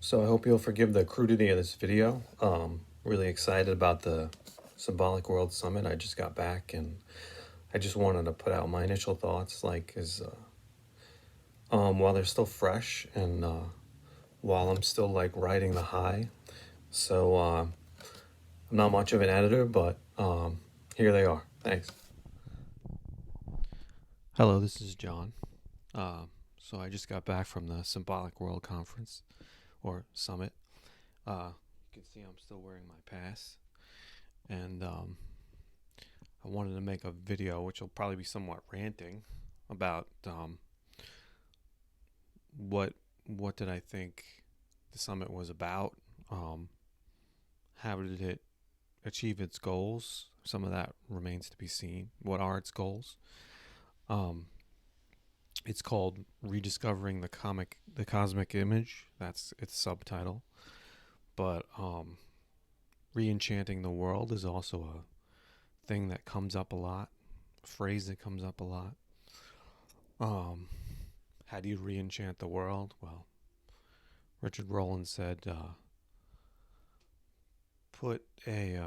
So I hope you'll forgive the crudity of this video. Really excited about the Symbolic World Summit. I just got back and I just wanted to put out my initial thoughts, while they're still fresh and while I'm still like riding the high. So I'm not much of an editor, but here they are. Thanks. Hello, this is John. So I just got back from the Symbolic World Conference or Summit. You can see I'm still wearing my pass, and I wanted to make a video, which will probably be somewhat ranting, about what did I think the summit was about. How did it achieve its goals? Some of that remains to be seen. What are its goals? It's called Rediscovering the Cosmic Image. That's its subtitle. But re-enchanting the world is also a thing that comes up a lot, a phrase that comes up a lot. How do you re-enchant the world? Well, Richard Rowland said, put a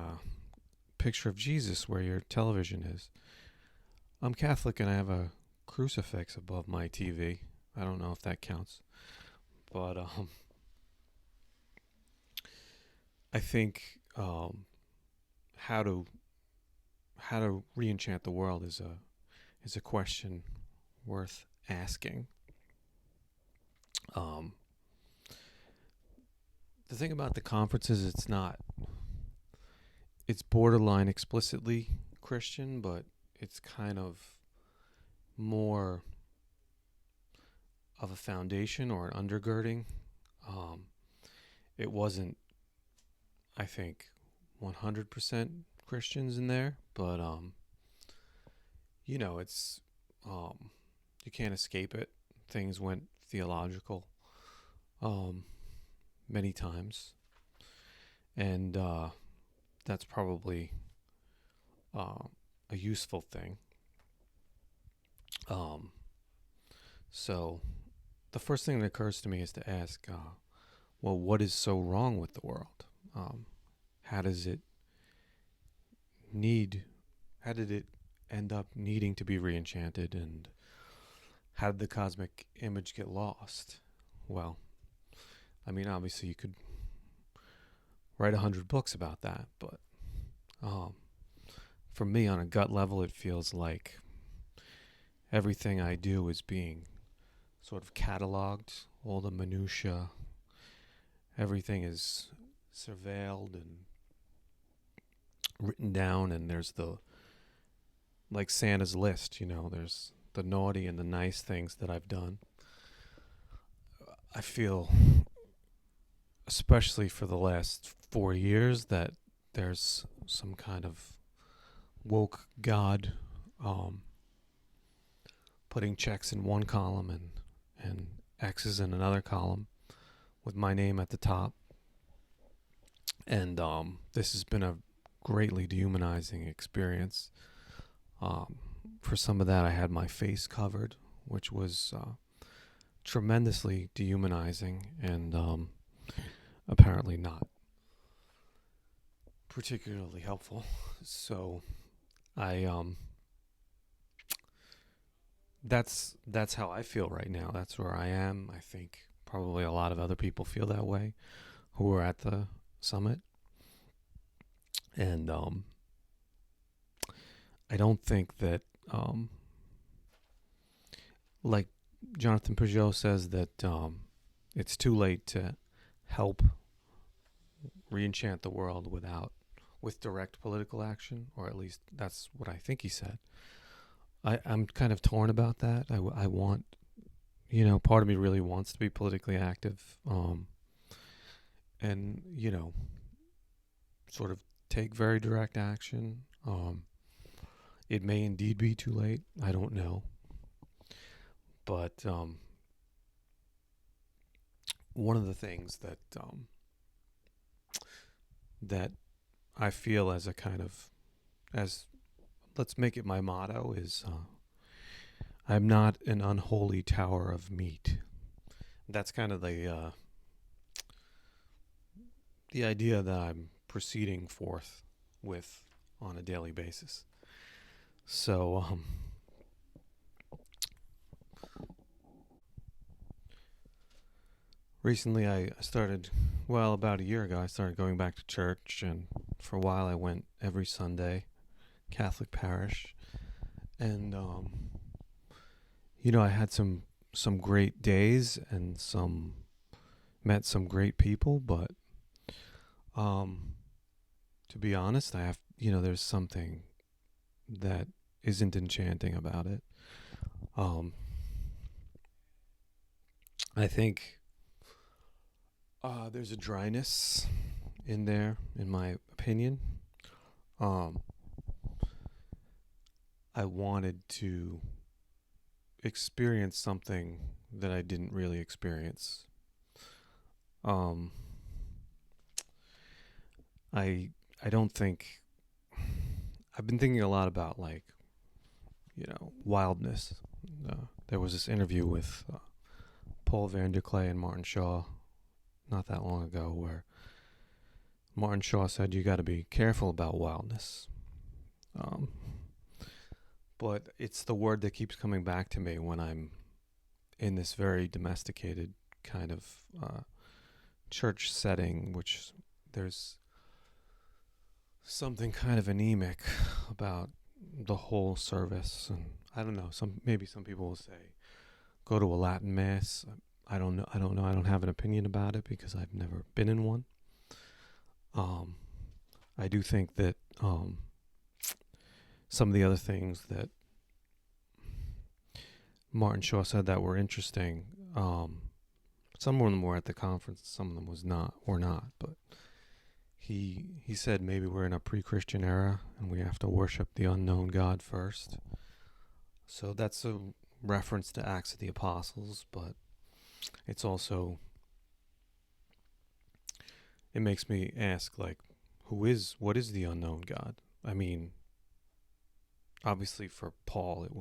picture of Jesus where your television is. I'm Catholic and I have a crucifix above my TV. I don't know if that counts. But I think how to re-enchant the world is a question worth asking. The thing about the conference is it's borderline explicitly Christian, but it's kind of more of a foundation or an undergirding. It wasn't, I think, 100% Christians in there, but it's you can't escape it. Things went theological many times, and that's probably a useful thing. So the first thing that occurs to me is to ask, well, what is so wrong with the world? How does it how did it end up needing to be re-enchanted, and how did the cosmic image get lost? Well, I mean, obviously you could write 100 books about that, but for me, on a gut level, it feels like everything I do is being sort of cataloged. All the minutiae, everything is surveilled and written down, and there's like Santa's list, there's the naughty and the nice things that I've done. I feel, especially for the last 4 years, that there's some kind of woke God putting checks in one column and X's in another column with my name at the top. And this has been a greatly dehumanizing experience. For some of that, I had my face covered, which was tremendously dehumanizing and apparently not particularly helpful. So I that's how I feel right now. That's where I am. I think probably a lot of other people feel that way who are at the summit. And I don't think that like Jonathan Peugeot says that it's too late to help re-enchant the world with direct political action, or at least that's what I think he said. I'm kind of torn about that. I want, part of me really wants to be politically active, and sort of take very direct action. It may indeed be too late. I don't know. But one of the things that I feel as a kind of, as let's make it my motto, is I'm not an unholy tower of meat. That's kind of the the idea that I'm proceeding forth with on a daily basis. So, recently I started, well, about a year ago, I started going back to church, and for a while I went every Sunday, Catholic parish, and I had some great days and some met some great people, but um, to be honest, I have, there's something that isn't enchanting about it. Um, I think there's a dryness in there, in my opinion. Um, I wanted to experience something that I didn't really experience. Um, I I don't think I've been thinking a lot about, like, wildness. There was this interview with Paul Van der Clay and Martin Shaw not that long ago where Martin Shaw said you got to be careful about wildness. Um, but it's the word that keeps coming back to me when I'm in this very domesticated kind of church setting, which there's something kind of anemic about the whole service. And I don't know, maybe some people will say go to a Latin mass. I don't know. I don't have an opinion about it because I've never been in one. I do think that some of the other things that Martin Shaw said that were interesting, some of them were at the conference, some of them were not. But he said maybe we're in a pre-Christian era and we have to worship the unknown God first. So that's a reference to Acts of the Apostles, but it's also, it makes me ask, like, what is the unknown God? I mean, obviously for Paul it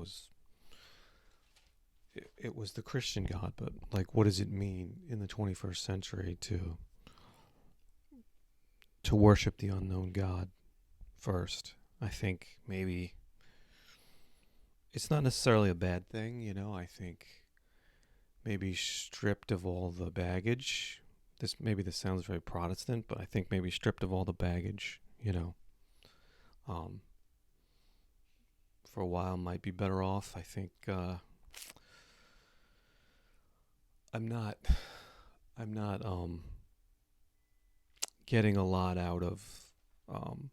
was the Christian God, but, like, what does it mean in the 21st century to worship the unknown God first? I think maybe it's not necessarily a bad thing, I think maybe stripped of all the baggage. This sounds very Protestant, but I think maybe stripped of all the baggage, um, for a while might be better off. I think I'm not getting a lot out of um,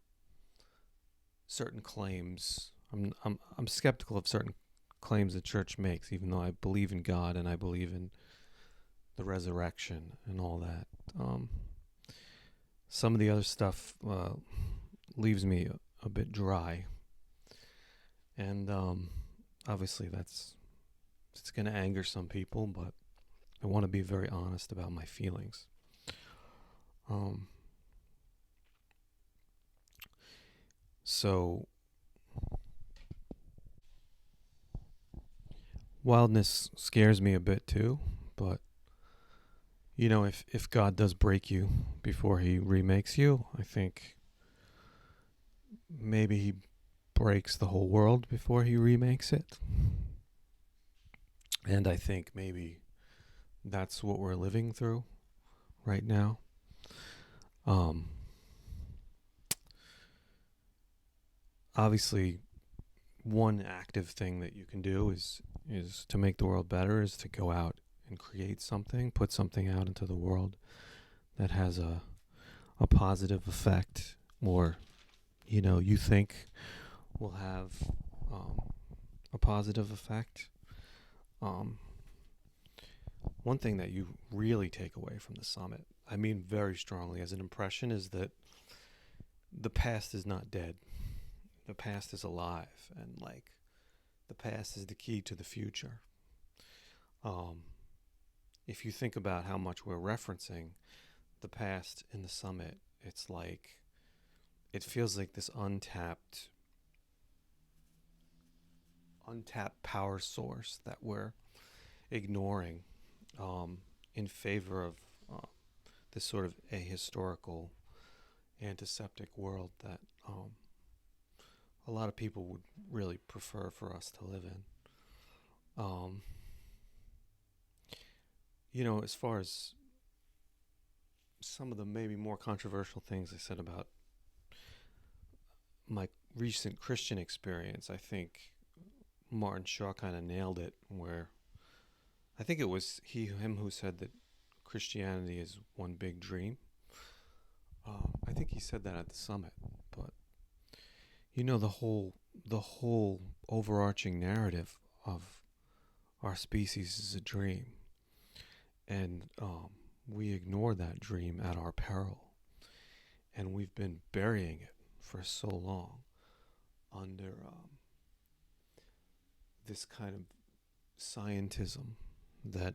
certain claims. I'm skeptical of certain claims the church makes, even though I believe in God and I believe in the resurrection and all that. Some of the other stuff leaves me a bit dry, and obviously it's going to anger some people, but I want to be very honest about my feelings. So wildness scares me a bit too, but if God does break you before he remakes you, I think maybe he breaks the whole world before he remakes it. And I think maybe that's what we're living through right now. Obviously, one active thing that you can do is to make the world better, is to go out and create something, put something out into the world that has a positive effect, or you think will have a positive effect. One thing that you really take away from the summit, I mean very strongly as an impression, is that the past is not dead. The past is alive, and, like, the past is the key to the future. If you think about how much we're referencing the past in the summit, it's like, it feels like this untapped power source that we're ignoring in favor of this sort of ahistorical, antiseptic world that a lot of people would really prefer for us to live in. Um, as far as some of the maybe more controversial things I said about my recent Christian experience, I think Martin Shaw kind of nailed it, where I think it was him who said that Christianity is one big dream. I think he said that at the summit, but the whole overarching narrative of our species is a dream, and we ignore that dream at our peril, and we've been burying it for so long under this kind of scientism that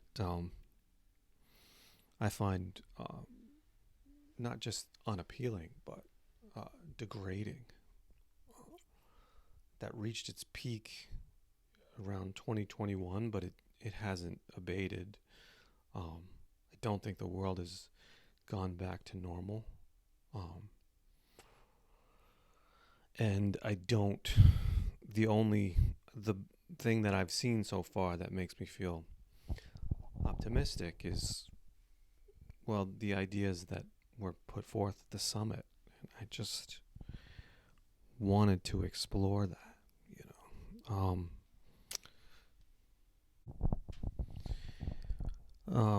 I find not just unappealing, but degrading. That reached its peak around 2021, but it hasn't abated. I don't think the world has gone back to normal. And the thing that I've seen so far that makes me feel optimistic is, well, the ideas that were put forth at the summit. And I just wanted to explore that,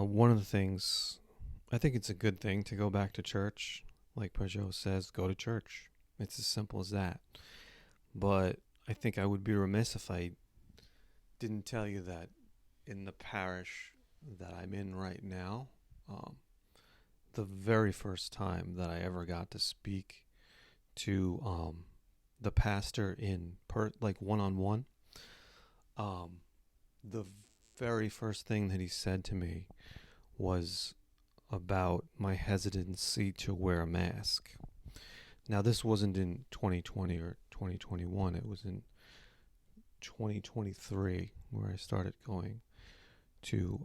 one of the things, I think it's a good thing to go back to church. Like Peugeot says, go to church. It's as simple as that. But I think I would be remiss if I didn't tell you that in the parish that I'm in right now, the very first time that I ever got to speak to the pastor one-on-one, the very first thing that he said to me was about my hesitancy to wear a mask. Now, this wasn't in 2020 or 2021. It was in 2023 where I started going to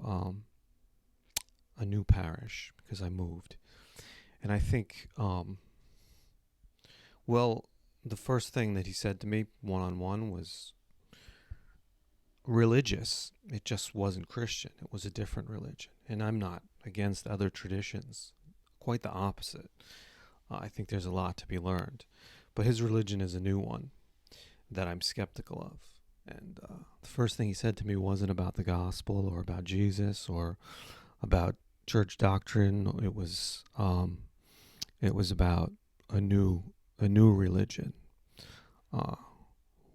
a new parish because I moved. And I think, the first thing that he said to me one-on-one was religious. It just wasn't Christian. It was a different religion. And I'm not against other traditions. Quite the opposite. I think there's a lot to be learned. But his religion is a new one that I'm skeptical of. And the first thing he said to me wasn't about the gospel or about Jesus or about church doctrine. It was about a new religion,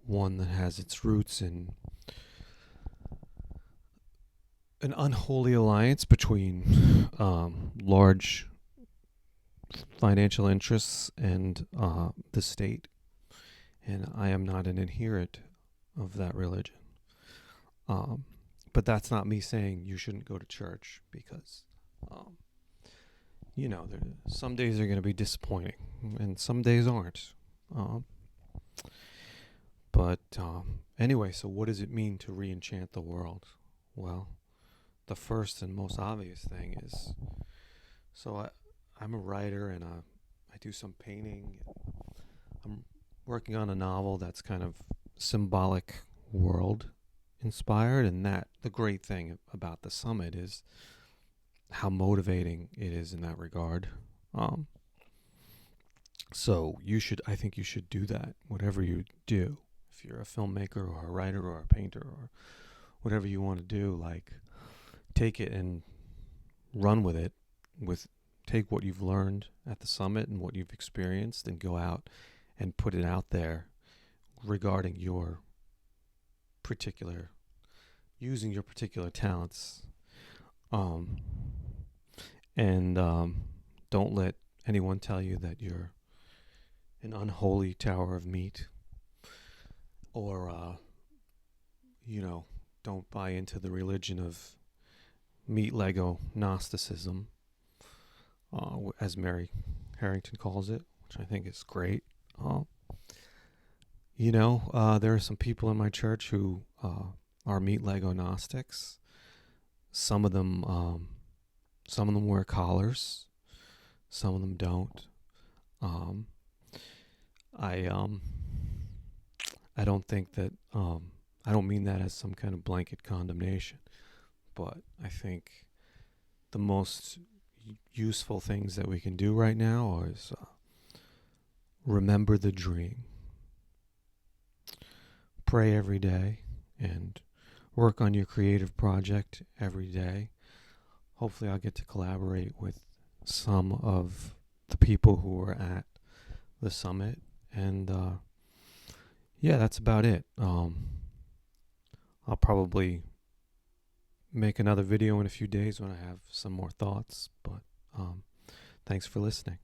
one that has its roots in an unholy alliance between large financial interests and the state. And I am not an adherent of that religion. But that's not me saying you shouldn't go to church, because some days are going to be disappointing and some days aren't. But anyway, so what does it mean to re-enchant the world? Well, the first and most obvious thing is, I'm a writer and I do some painting. I'm working on a novel that's kind of symbolic world inspired, and that the great thing about the summit is how motivating it is in that regard. So I think you should do that, whatever you do. If you're a filmmaker or a writer or a painter or whatever you want to do, like, take it and run with it. Take what you've learned at the summit and what you've experienced and go out and put it out there regarding using your particular talents. And don't let anyone tell you that you're an unholy tower of meat, or don't buy into the religion of meat Lego Gnosticism, as Mary Harrington calls it, which I think is great. There are some people in my church who are meat Lego Gnostics. Some of them wear collars. some of them don't. Um, I I don't think that I don't mean that as some kind of blanket condemnation, but I think the most useful things that we can do right now is remember the dream, pray every day, and work on your creative project every day. Hopefully, I'll get to collaborate with some of the people who were at the summit, and yeah, that's about it. I'll probably make another video in a few days when I have some more thoughts, but thanks for listening.